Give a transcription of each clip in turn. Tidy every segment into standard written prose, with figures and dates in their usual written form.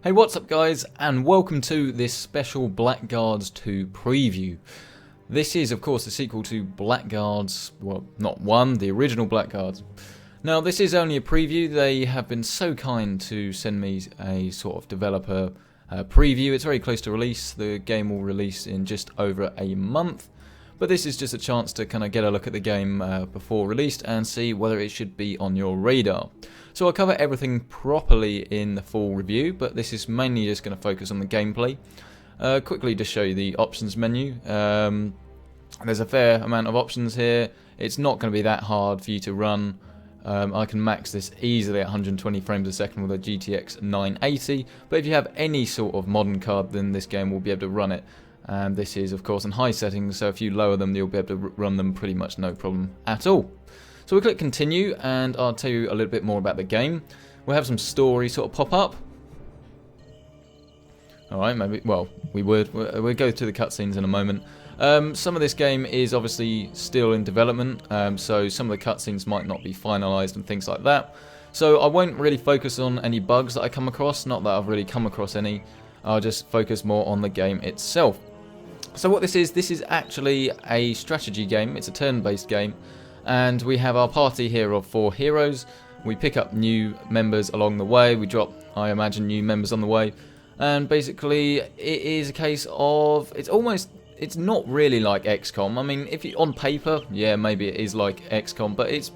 Hey, what's up guys, and welcome to this special Blackguards 2 preview. This is of course the sequel to Blackguards, well not one, the original Blackguards. Now this is only a preview. They have been so kind to send me a sort of developer preview. It's very close to release. The game will release in just over a month. But this is just a chance to kind of get a look at the game before released and see whether it should be on your radar. So I'll cover everything properly in the full review, but this is mainly just going to focus on the gameplay. Quickly just show you the options menu. There's a fair amount of options here. It's not going to be that hard for you to run. I can max this easily at 120 frames a second with a GTX 980, but if you have any sort of modern card, then this game will be able to run it. And this is of course in high settings, so if you lower them you'll be able to run them pretty much no problem at all. So we click continue and I'll tell you a little bit more about the game. We'll have some story sort of pop up. Alright, maybe, well, we'll go through the cutscenes in a moment. Some of this game is obviously still in development, so some of the cutscenes might not be finalised and things like that. So I won't really focus on any bugs that I come across, not that I've really come across any. I'll just focus more on the game itself. So what this is actually a strategy game. It's a turn-based game, and we have our party here of 4 heroes. We pick up new members along the way. We drop, I imagine, new members on the way, and basically it is a case of it's not really like XCOM. I mean, if you on paper, yeah, maybe it is like XCOM, but it's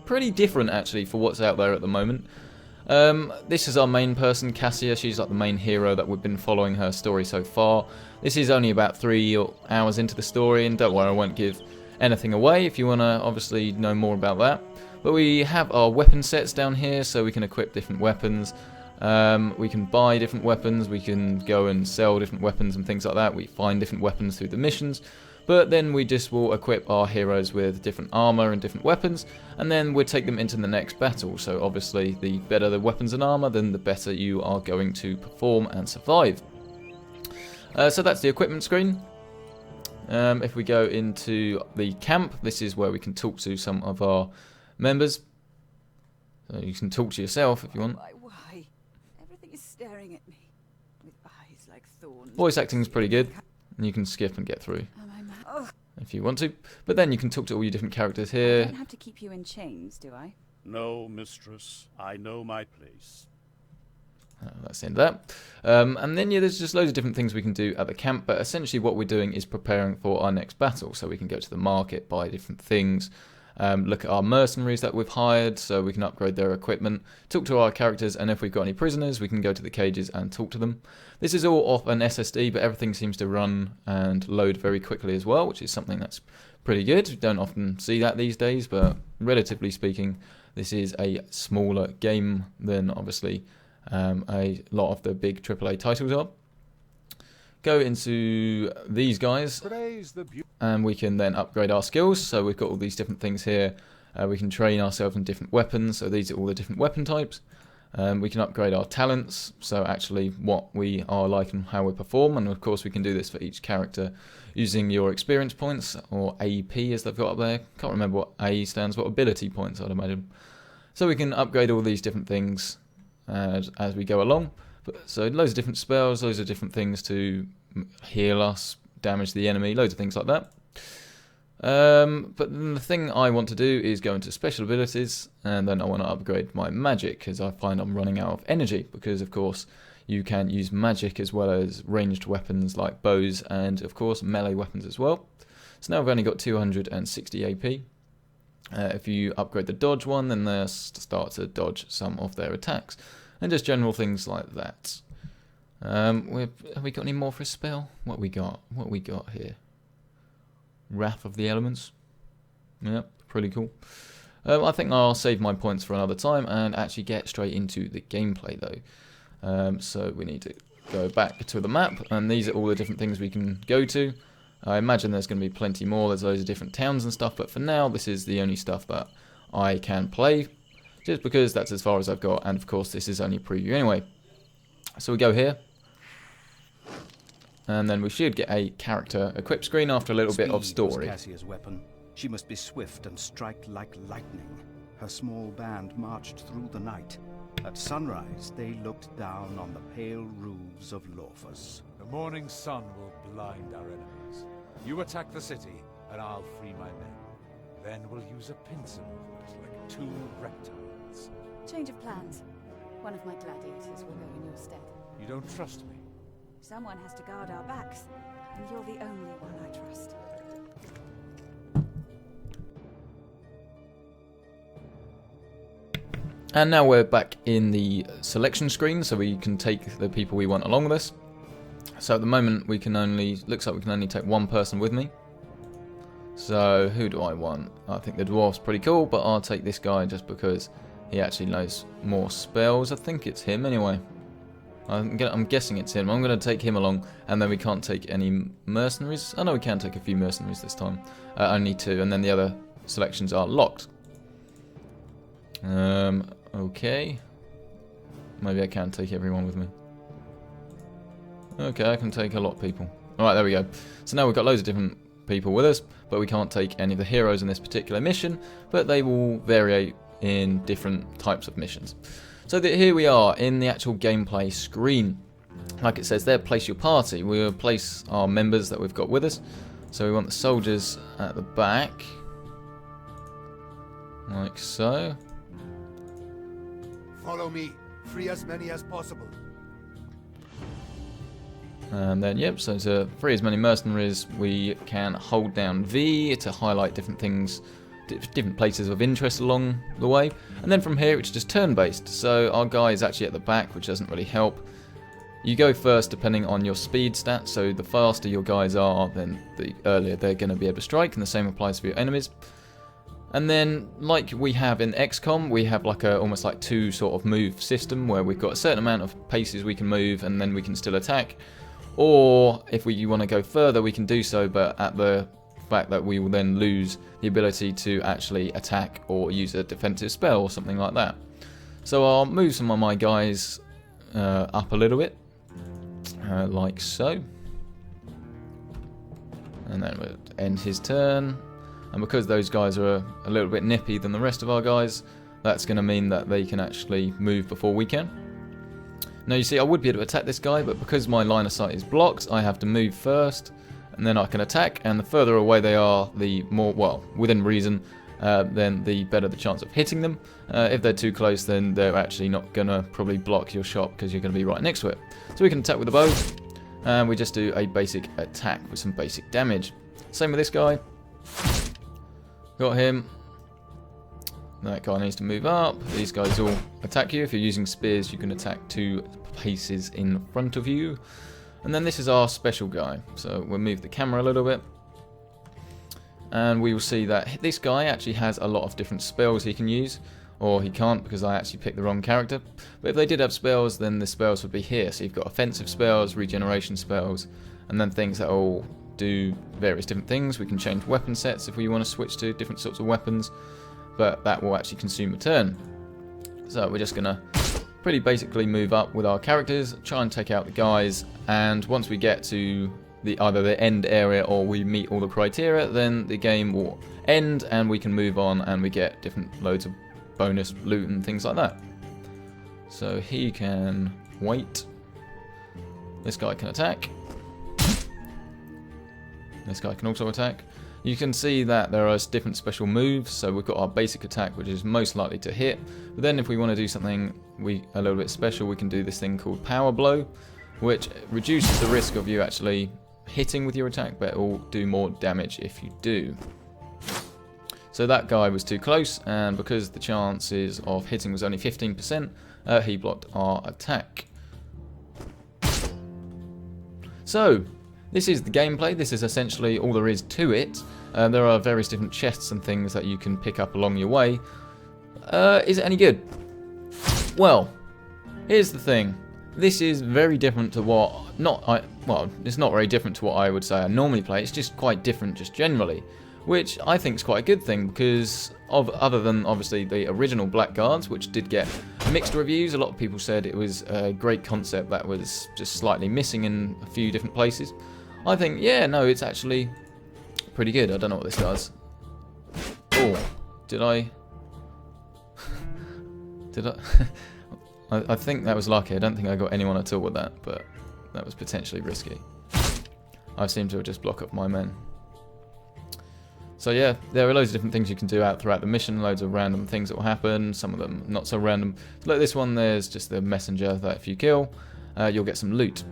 pretty different actually for what's out there at the moment. This is our main person, Cassia. She's like the main hero that we've been following her story so far. This is only about 3 hours into the story, and don't worry, I won't give anything away if you want to obviously know more about that. But we have our weapon sets down here, so we can equip different weapons. We can buy different weapons, we can go and sell different weapons and things like that. We find different weapons through the missions. But then we just will equip our heroes with different armor and different weapons, and then we'll take them into the next battle. So obviously the better the weapons and armor, then the better you are going to perform and survive. So that's the equipment screen. If we go into the camp, this is where we can talk to some of our members. So you can talk to yourself if you want. Why? Everything is staring at me with eyes like thorns. Voice acting is pretty good, and you can skip and get through if you want to. But then you can talk to all your different characters here. I don't have to keep you in chains, do I? No, mistress. I know my place. That's the end of that. And then yeah, there's just loads of different things we can do at the camp, but essentially what we're doing is preparing for our next battle. So we can go to the market, buy different things, look at our mercenaries that we've hired so we can upgrade their equipment, talk to our characters, and if we've got any prisoners we can go to the cages and talk to them. This is all off an SSD, but everything seems to run and load very quickly as well, which is something that's pretty good. You don't often see that these days, but relatively speaking this is a smaller game than obviously a lot of the big AAA titles are. Go into these guys and we can then upgrade our skills. So we've got all these different things here. We can train ourselves in different weapons, so these are all the different weapon types. We can upgrade our talents, so actually what we are like and how we perform, and of course we can do this for each character using your experience points, or AP as they've got up there. Can't remember what A stands for, ability points I'd imagine. So we can upgrade all these different things as we go along. So loads of different spells, loads of different things to heal us, damage the enemy, loads of things like that. But the thing I want to do is go into special abilities, and then I want to upgrade my magic because I find I'm running out of energy, because of course you can use magic as well as ranged weapons like bows and of course melee weapons as well. So now I've only got 260 AP. If you upgrade the dodge one, then they'll start to dodge some of their attacks. And just general things like that. Have we got any more for a spell? What we got here? Wrath of the Elements. Yep, pretty cool. I think I'll save my points for another time and actually get straight into the gameplay though. So we need to go back to the map, and these are all the different things we can go to. I imagine there's going to be plenty more. There's loads of different towns and stuff, but for now this is the only stuff that I can play, just because that's as far as I've got, and of course this is only a preview anyway. So we go here, and then we should get a character equip screen after a little bit of story. Cassia's weapon. She must be swift and strike like lightning. Her small band marched through the night. At sunrise, they looked down on the pale roofs of Lorphus. The morning sun will blind our enemies. You attack the city, and I'll free my men. Then we'll use a pincer movement like two reptiles. Change of plans. One of my gladiators will go in your stead. You don't trust me? Someone has to guard our backs, and you're the only one I trust. And now we're back in the selection screen, so we can take the people we want along with us. So at the moment, we can only, looks like we can only take one person with me. So who do I want? I think the dwarf's pretty cool, but I'll take this guy just because he actually knows more spells. I think it's him anyway. I'm guessing it's him. I'm going to take him along, and then we can't take any mercenaries. Oh no, we can take a few mercenaries this time. Only 2, and then the other selections are locked. Okay. Maybe I can take everyone with me. Okay, I can take a lot of people. Alright, there we go. So now we've got loads of different people with us, but we can't take any of the heroes in this particular mission, but they will vary in different types of missions. So here we are in the actual gameplay screen. Like it says there, place your party. We'll place our members that we've got with us. So we want the soldiers at the back. Like so. Follow me. Free as many as possible. And then, yep, so to free as many mercenaries, we can hold down V to highlight different things, different places of interest along the way. And then from here, it's just turn-based. So our guy is actually at the back, which doesn't really help. You go first depending on your speed stats, so the faster your guys are, then the earlier they're going to be able to strike, and the same applies for your enemies. And then, like we have in XCOM, we have like almost like 2 sort of move system where we've got a certain amount of paces we can move and then we can still attack. Or if you want to go further, we can do so, but at the fact that we will then lose the ability to actually attack or use a defensive spell or something like that. So I'll move some of my guys up a little bit, like so. And then we'll end his turn. And because those guys are a little bit nippy than the rest of our guys, that's going to mean that they can actually move before we can. Now you see, I would be able to attack this guy, but because my line of sight is blocked, I have to move first, and then I can attack, and the further away they are, the more, well, within reason, then the better the chance of hitting them. If they're too close, then they're actually not going to probably block your shot because you're going to be right next to it. So we can attack with the bow, and we just do a basic attack with some basic damage. Same with this guy. Got him. That guy needs to move up. These guys all attack you. If you're using spears, you can attack 2 paces in front of you. And then this is our special guy. So we'll move the camera a little bit. And we will see that this guy actually has a lot of different spells he can use. Or he can't because I actually picked the wrong character. But if they did have spells, then the spells would be here. So you've got offensive spells, regeneration spells, and then things that all do various different things. We can change weapon sets if we want to switch to different sorts of weapons, but that will actually consume a turn. So we're just going to pretty basically move up with our characters, try and take out the guys, and once we get to either the end area or we meet all the criteria, then the game will end and we can move on and we get different loads of bonus loot and things like that. So he can wait. This guy can attack. This guy can also attack. You can see that there are different special moves. So we've got our basic attack, which is most likely to hit. But then if we want to do something a little bit special, we can do this thing called Power Blow, which reduces the risk of you actually hitting with your attack, but it will do more damage if you do. So that guy was too close, and because the chances of hitting was only 15%, he blocked our attack. So this is the gameplay. This is essentially all there is to it. There are various different chests and things that you can pick up along your way. Is it any good? Well, here's the thing. This is very different to what... well, it's not very different to what I would say I normally play. It's just quite different just generally, which I think is quite a good thing because other than obviously the original Blackguards, which did get mixed reviews. A lot of people said it was a great concept that was just slightly missing in a few different places. I think, yeah, no, it's actually pretty good. I don't know what this does. Oh, did I... I think that was lucky. I don't think I got anyone at all with that, but that was potentially risky. I seem to have just blocked up my men. So yeah, there are loads of different things you can do out throughout the mission, loads of random things that will happen, some of them not so random. Like this one, there's just the messenger that if you kill, you'll get some loot.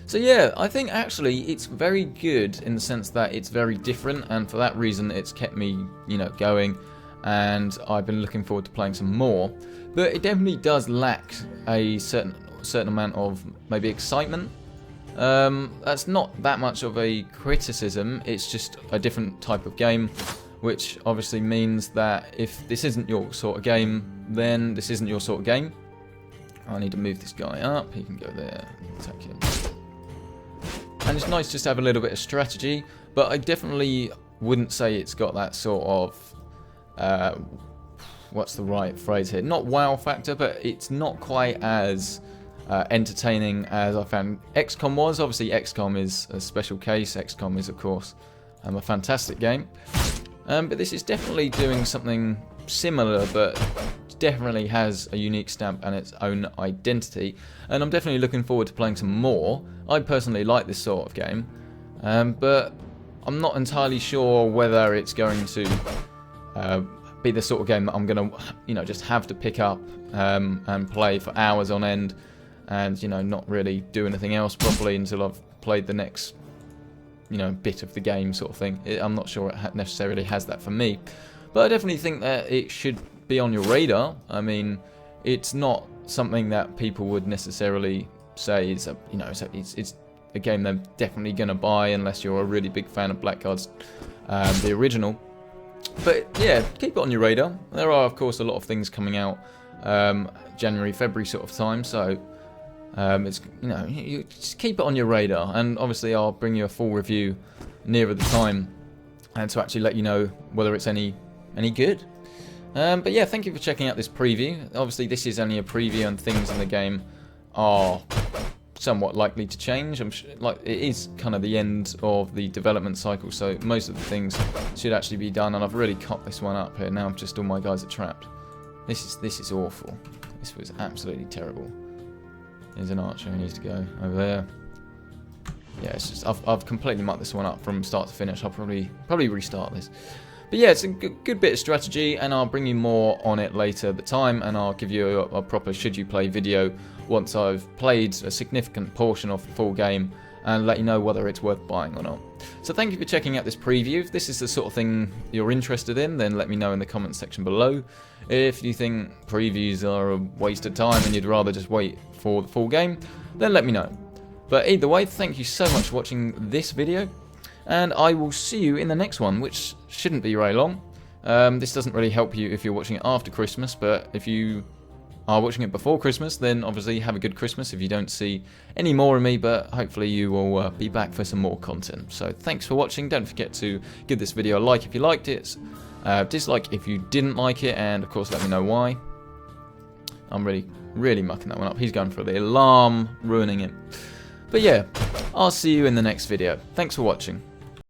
So yeah, I think actually it's very good in the sense that it's very different, and for that reason it's kept me, you know, going, and I've been looking forward to playing some more. But it definitely does lack a certain amount of maybe excitement. That's not that much of a criticism, it's just a different type of game, which obviously means that if this isn't your sort of game, then this isn't your sort of game. I need to move this guy up, he can go there, attack him. And it's nice just to have a little bit of strategy, but I definitely wouldn't say it's got that sort of, what's the right phrase here? Not wow factor, but it's not quite as entertaining as I found XCOM was. Obviously XCOM is a special case. XCOM is of course a fantastic game, but this is definitely doing something similar, but definitely has a unique stamp and its own identity, and I'm definitely looking forward to playing some more. I personally like this sort of game, but I'm not entirely sure whether it's going to be the sort of game that I'm going to, you know, just have to pick up and play for hours on end, and, you know, not really do anything else properly until I've played the next, you know, bit of the game sort of thing. I'm not sure it necessarily has that for me, but I definitely think that it should be on your radar. I mean, it's not something that people would necessarily say is a, you know, it's a game they're definitely going to buy unless you're a really big fan of Blackguards, the original. But yeah, keep it on your radar. There are of course a lot of things coming out January, February sort of time, so it's, you know, you just keep it on your radar, and obviously I'll bring you a full review nearer the time, and to actually let you know whether it's any good. But yeah, thank you for checking out this preview. Obviously this is only a preview, and things in the game are somewhat likely to change. I'm sure, like, it is kind of the end of the development cycle, so most of the things should actually be done, and I've really cocked this one up here. Now just all my guys are trapped. This is awful. This was absolutely terrible. There's an archer who needs to go over there. Yeah, it's just I've completely mucked this one up from start to finish. I'll probably restart this. But yeah, it's a good bit of strategy, and I'll bring you more on it later at the time, and I'll give you a proper should you play video once I've played a significant portion of the full game, and let you know whether it's worth buying or not. So thank you for checking out this preview. If this is the sort of thing you're interested in, then let me know in the comments section below. If you think previews are a waste of time and you'd rather just wait for the full game, then let me know. But either way, thank you so much for watching this video, and I will see you in the next one, which shouldn't be very long. This doesn't really help you if you're watching it after Christmas, but if you are watching it before Christmas, then obviously have a good Christmas if you don't see any more of me, but hopefully you will be back for some more content. So thanks for watching. Don't forget to give this video a like if you liked it, dislike if you didn't like it, and of course let me know why. I'm really mucking that one up. He's going for the alarm, ruining it. But yeah, I'll see you in the next video. Thanks for watching.